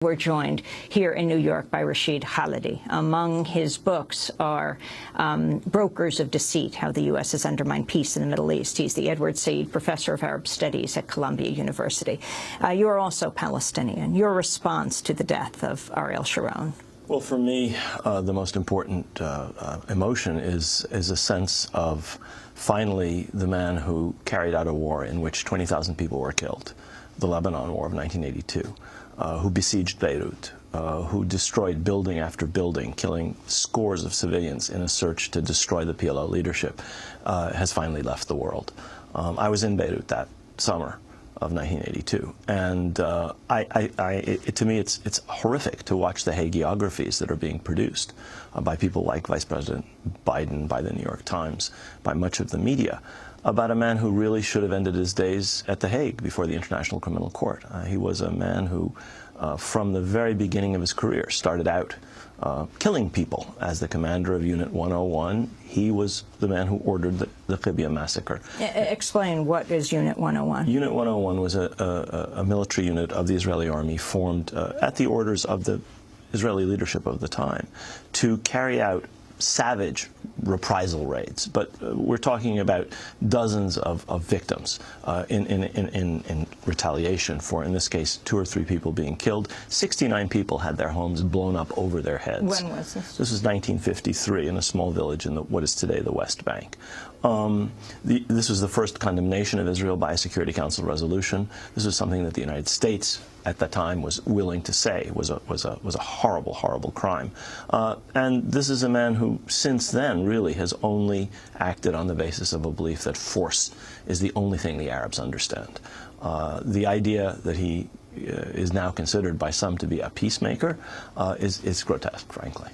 We're joined here in New York by Rashid Khalid. Among his books are Brokers of Deceit, How the U.S. Has Undermined Peace in the Middle East. He's the Edward Said Professor of Arab Studies at Columbia University. You are also Palestinian. Your response to the death of Ariel Sharon? Well, for me, the most important emotion is a sense of finally the man who carried out a war in which 20,000 people were killed, the Lebanon War of 1982. Who besieged Beirut, who destroyed building after building, killing scores of civilians in a search to destroy the PLO leadership, has finally left the world. I was in Beirut that summer of 1982, and to me it's horrific to watch the hagiographies that are being produced by people like Vice President Biden, by the New York Times, by much of the media, about a man who really should have ended his days at The Hague before the International Criminal Court. He was a man who, from the very beginning of his career, started out killing people. As the commander of Unit 101, he was the man who ordered the Qibya massacre. Explain, what is Unit 101? Unit 101 was a military unit of the Israeli army formed at the orders of the Israeli leadership of the time to carry out savage reprisal raids, but we're talking about dozens of victims in retaliation for, in this case, 2 or 3 people being killed. 69 people had their homes blown up over their heads. When was this? This was 1953 in a small village in what is today the West Bank. This was the first condemnation of Israel by a Security Council resolution. This was something that the United States at the time was willing to say was a horrible, horrible crime. And this is a man who, since then, really has only acted on the basis of a belief that force is the only thing the Arabs understand. The idea that he is now considered by some to be a peacemaker is grotesque, frankly.